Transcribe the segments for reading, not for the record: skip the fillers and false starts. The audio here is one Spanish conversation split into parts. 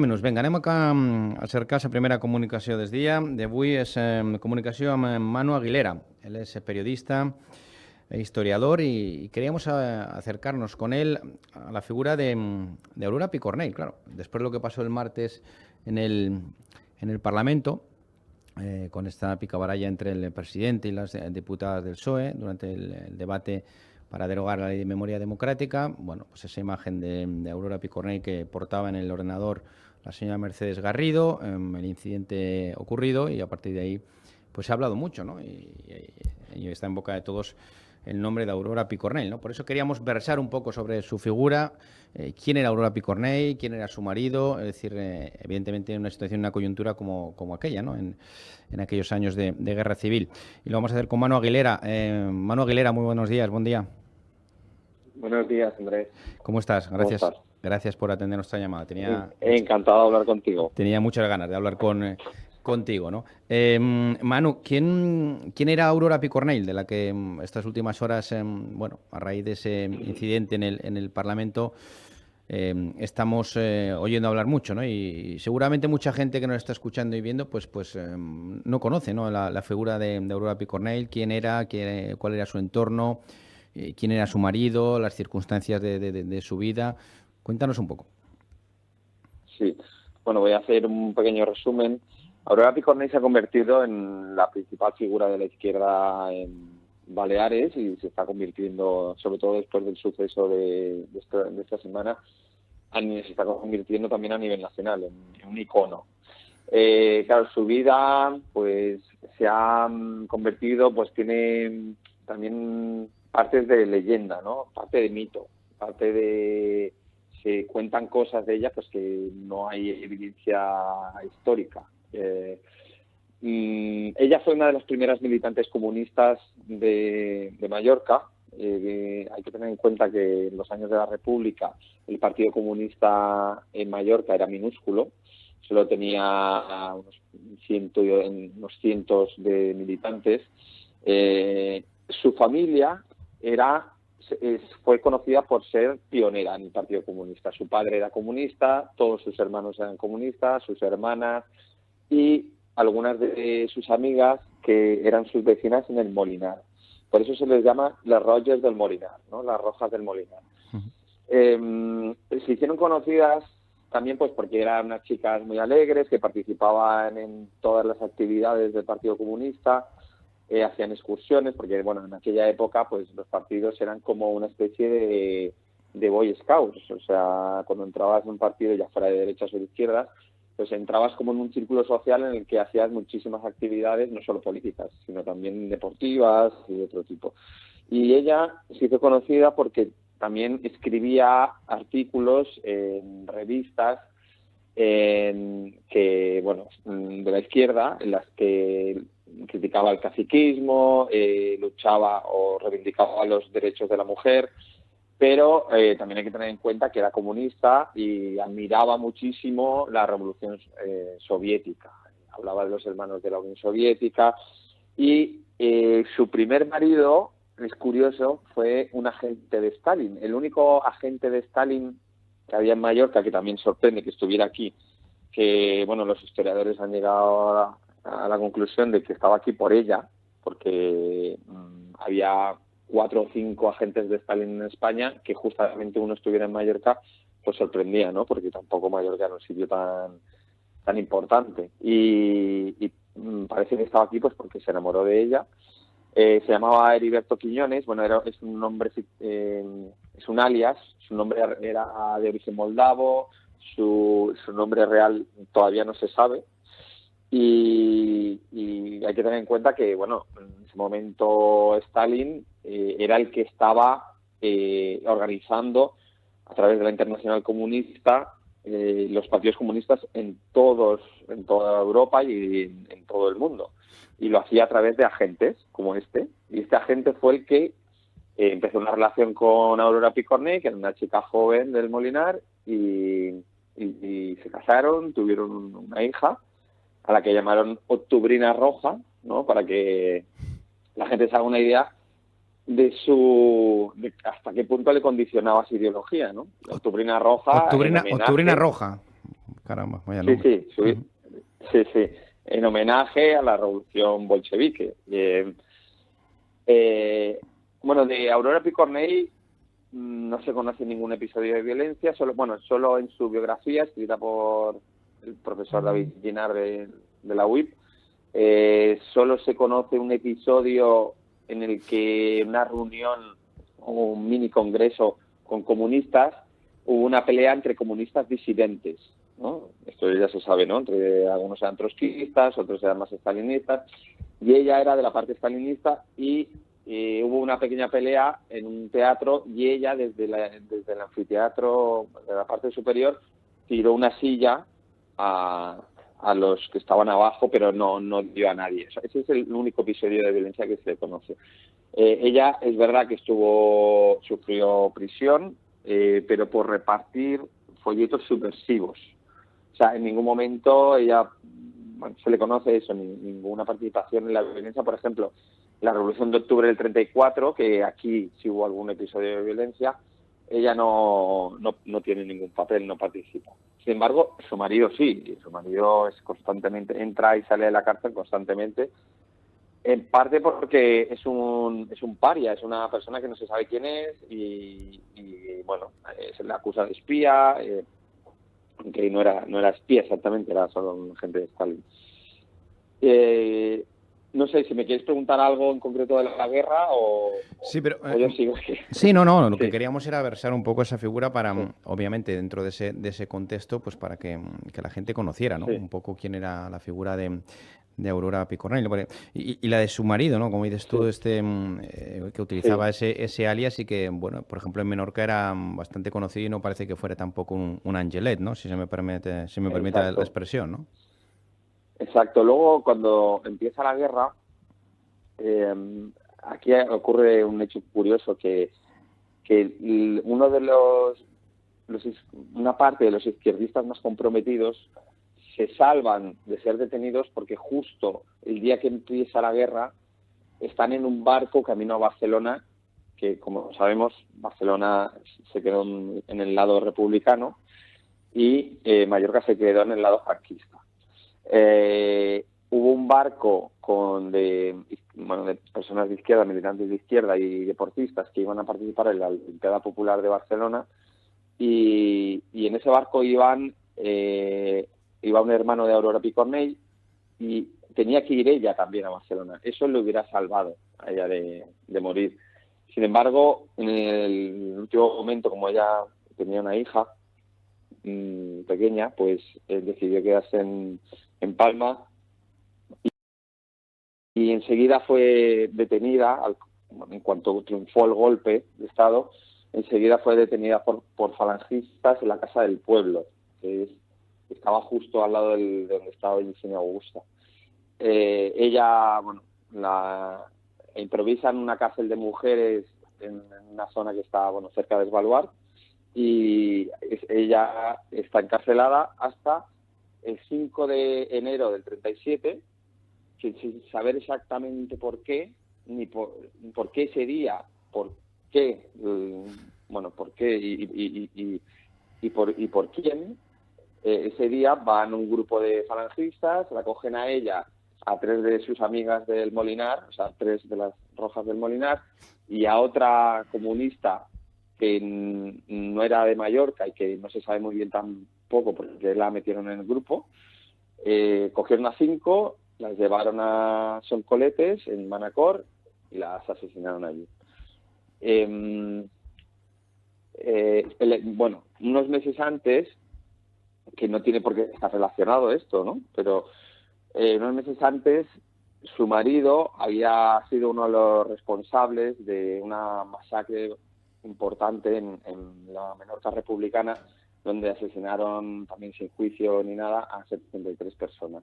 Menys. Vinga, anem a cercar la primera comunicació del dia. D'avui és comunicació amb Manu Aguilera. Él es periodista e historiador y queríamos acercarnos con él a la figura de Aurora Picornell. Claro, después de lo que pasó el martes en el Parlamento, con esta picabaralla entre el presidente y las diputadas del PSOE durante el debate para derogar la ley de memoria democrática, bueno, pues esa imagen de Aurora Picornell que portaba en el ordenador la señora Mercedes Garrido, el incidente ocurrido, y a partir de ahí pues se ha hablado mucho, ¿no? Y está en boca de todos el nombre de Aurora Picornell, ¿no? Por eso queríamos versar un poco sobre su figura, quién era Aurora Picornell, quién era su marido, es decir, evidentemente en una situación, en una coyuntura como aquella, ¿no? En aquellos años de guerra civil. Y lo vamos a hacer con Manu Aguilera. Manu Aguilera, muy buenos días, buen día. Buenos días, Andrés. ¿Cómo estás? Gracias. ¿Cómo estás? Gracias por atender nuestra llamada. Encantado de hablar contigo. Tenía muchas ganas de hablar contigo, ¿no? Manu, ¿quién era Aurora Picornell, de la que estas últimas horas, bueno, a raíz de ese incidente en el Parlamento, estamos oyendo hablar mucho, ¿no? Y seguramente mucha gente que nos está escuchando y viendo, pues no conoce, ¿no? La figura de Aurora Picornell, quién era, cuál era su entorno, quién era su marido, las circunstancias de su vida. Cuéntanos un poco. Sí, bueno, voy a hacer un pequeño resumen. Aurora Picornell se ha convertido en la principal figura de la izquierda en Baleares y se está convirtiendo, sobre todo después del suceso de esta semana, se está convirtiendo también a nivel nacional en un icono. Claro, su vida pues se ha convertido, pues tiene también partes de leyenda, ¿no? Parte de mito, parte de... Se cuentan cosas de ella pues que no hay evidencia histórica. Ella fue una de las primeras militantes comunistas de Mallorca. Hay que tener en cuenta que en los años de la República el Partido Comunista en Mallorca era minúsculo, solo tenía unos cientos de militantes. Su familia fue conocida por ser pionera en el Partido Comunista. Su padre era comunista, todos sus hermanos eran comunistas, sus hermanas y algunas de sus amigas que eran sus vecinas en el Molinar. Por eso se les llama las Rogers del Molinar, ¿no? Las Rojas del Molinar. Se hicieron conocidas también pues porque eran unas chicas muy alegres que participaban en todas las actividades del Partido Comunista. Hacían excursiones, porque bueno, en aquella época pues los partidos eran como una especie de Boy Scouts, o sea, cuando entrabas en un partido, ya fuera de derechas o de izquierdas, pues entrabas como en un círculo social en el que hacías muchísimas actividades, no solo políticas, sino también deportivas y de otro tipo. Y ella se hizo conocida porque también escribía artículos en revistas de la izquierda, en las que criticaba el caciquismo, luchaba o reivindicaba los derechos de la mujer, pero también hay que tener en cuenta que era comunista y admiraba muchísimo la revolución soviética. Hablaba de los hermanos de la Unión Soviética y su primer marido, es curioso, fue un agente de Stalin. El único agente de Stalin que había en Mallorca, que también sorprende que estuviera aquí, que bueno, los historiadores han llegado a la conclusión de que estaba aquí por ella, porque había 4 o 5 agentes de Stalin en España, que justamente uno estuviera en Mallorca, pues sorprendía, ¿no? Porque tampoco Mallorca era un sitio tan importante. Y parece que estaba aquí pues porque se enamoró de ella. Se llamaba Heriberto Quiñones, bueno, es un nombre, es un alias, su nombre era de origen moldavo, su nombre real todavía no se sabe. Y hay que tener en cuenta que, bueno, en ese momento Stalin era el que estaba organizando a través de la Internacional Comunista los partidos comunistas en toda Europa y en todo el mundo. Y lo hacía a través de agentes como este. Y este agente fue el que empezó una relación con Aurora Picornell, que era una chica joven del Molinar, y se casaron, tuvieron una hija, a la que llamaron Octubrina Roja, ¿no? Para que la gente se haga una idea de hasta qué punto le condicionaba su ideología, ¿no? La Octubrina Roja. Octubrina Roja. caramba, vaya Sí, nombre. Ujú. sí, en homenaje a la revolución bolchevique. Bueno, de Aurora Picornell no se conoce ningún episodio de violencia, solo en su biografía, escrita por el profesor David Ginar de la UIP, solo se conoce un episodio en el que una reunión o un mini congreso con comunistas hubo una pelea entre comunistas disidentes, ¿no? Esto ya se sabe, ¿no? Entre algunos eran trotskistas, otros eran más estalinistas, y ella era de la parte stalinista y hubo una pequeña pelea en un teatro y ella desde el anfiteatro de la parte superior tiró una silla a los que estaban abajo, pero no dio a nadie. O sea, ese es el único episodio de violencia que se conoce. Ella es verdad que sufrió prisión, pero por repartir folletos subversivos. O sea, en ningún momento ella se le conoce eso, ninguna participación en la violencia. Por ejemplo, la Revolución de Octubre del 34, que aquí sí hubo algún episodio de violencia, ella no tiene ningún papel, no participa. Sin embargo, su marido sí, y su marido constantemente entra y sale de la cárcel constantemente, en parte porque es un paria, es una persona que no se sabe quién es y bueno, se le acusa de espía, que no era espía exactamente, era solo un agente de Stalin. No sé, si me quieres preguntar algo en concreto de la guerra Sí, pero o yo sigo. sí, no, lo que Sí, queríamos era versar un poco esa figura para, sí, obviamente, dentro de ese contexto, pues para que la gente conociera, ¿no? sí, Un poco quién era la figura de Aurora Picornell. Y la de su marido, ¿no? Como dices tú, sí, que utilizaba sí, ese alias y que, bueno, por ejemplo, en Menorca era bastante conocido y no parece que fuera tampoco un angelet, ¿no? Si me permite la exacto, expresión, ¿no? exacto. Luego, cuando empieza la guerra, aquí ocurre un hecho curioso que uno de una parte de los izquierdistas más comprometidos se salvan de ser detenidos porque justo el día que empieza la guerra están en un barco camino a Barcelona, que como sabemos Barcelona se quedó en el lado republicano y Mallorca se quedó en el lado franquista. Hubo un barco de personas de izquierda, militantes de izquierda y deportistas que iban a participar en la Olimpiada Popular de Barcelona y en ese barco iba un hermano de Aurora Picornell y tenía que ir ella también a Barcelona. Eso le hubiera salvado a ella de morir. Sin embargo, en el último momento, como ella tenía una hija pequeña, pues decidió quedarse en Palma y enseguida fue detenida, en cuanto triunfó el golpe de Estado, enseguida fue detenida por falangistas en la Casa del Pueblo, estaba justo al lado de donde estaba el diseño Augusta. Ella, bueno, la improvisa en una cárcel de mujeres en una zona que está, bueno, cerca de Svalbard y ella está encarcelada hasta el 5 de enero del 37, sin saber exactamente por qué, ni por qué ese día, por qué, bueno, por qué y por quién. Ese día van un grupo de falangistas, la cogen a ella, a 3 de sus amigas del Molinar, o sea, 3 de las rojas del Molinar, y a otra comunista que no era de Mallorca y que no se sabe muy bien tampoco porque la metieron en el grupo. Cogieron a 5, las llevaron a Soncoletes, en Manacor, y las asesinaron allí. Bueno, unos meses antes, que no tiene por qué estar relacionado esto, ¿no? Pero unos meses antes, su marido había sido uno de los responsables de una masacre importante en la Menorca republicana, donde asesinaron, también sin juicio ni nada, a 73 personas.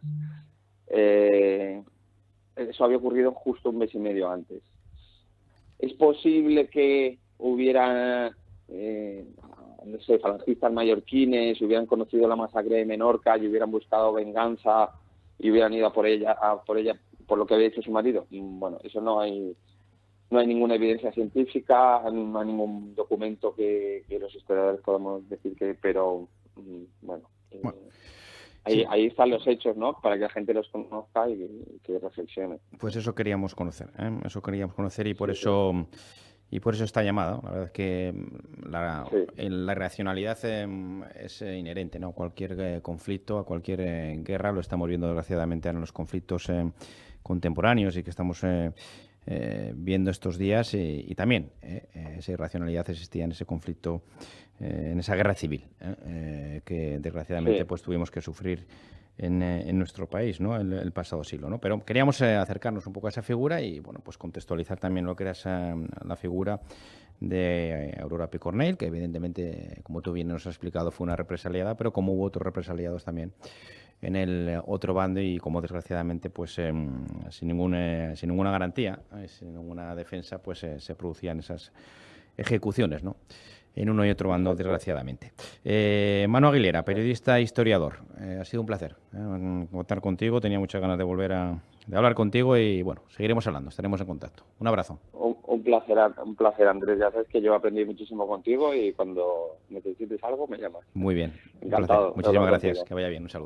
Eso había ocurrido justo un mes y medio antes. Es posible que hubiera, no sé, falangistas mallorquines, hubieran conocido la masacre de Menorca y hubieran buscado venganza y hubieran ido a por ella, por lo que había hecho su marido. Bueno, eso no hay ninguna evidencia científica, no hay ningún documento que los historiadores podamos decir que, pero bueno. Bueno, ahí están los hechos, ¿no? Para que la gente los conozca y que reflexione. Pues eso queríamos conocer, ¿eh? Eso queríamos conocer y por eso... Y por eso esta llamada. La verdad es que la racionalidad es inherente, ¿no? Cualquier conflicto, a cualquier guerra, lo estamos viendo desgraciadamente en los conflictos contemporáneos y que estamos viendo estos días. Y también esa irracionalidad existía en ese conflicto, en esa guerra civil, que desgraciadamente pues tuvimos que sufrir en nuestro país, ¿no? El pasado siglo, ¿no? Pero queríamos acercarnos un poco a esa figura y, bueno, pues contextualizar también lo que era la figura de Aurora Picornell, que evidentemente, como tú bien nos has explicado, fue una represaliada, pero como hubo otros represaliados también en el otro bando y como desgraciadamente, pues sin ninguna garantía, sin ninguna defensa, pues se producían esas ejecuciones, ¿no? En uno y otro bando, desgraciadamente. Manu Aguilera, periodista e historiador. Ha sido un placer contar contigo. Tenía muchas ganas de volver de hablar contigo y, bueno, seguiremos hablando, estaremos en contacto. Un abrazo. Un placer, Andrés. Ya sabes que yo aprendí muchísimo contigo y cuando necesites algo me llamas. Muy bien. Encantado. Muchísimas gracias. Que vaya bien. Un saludo.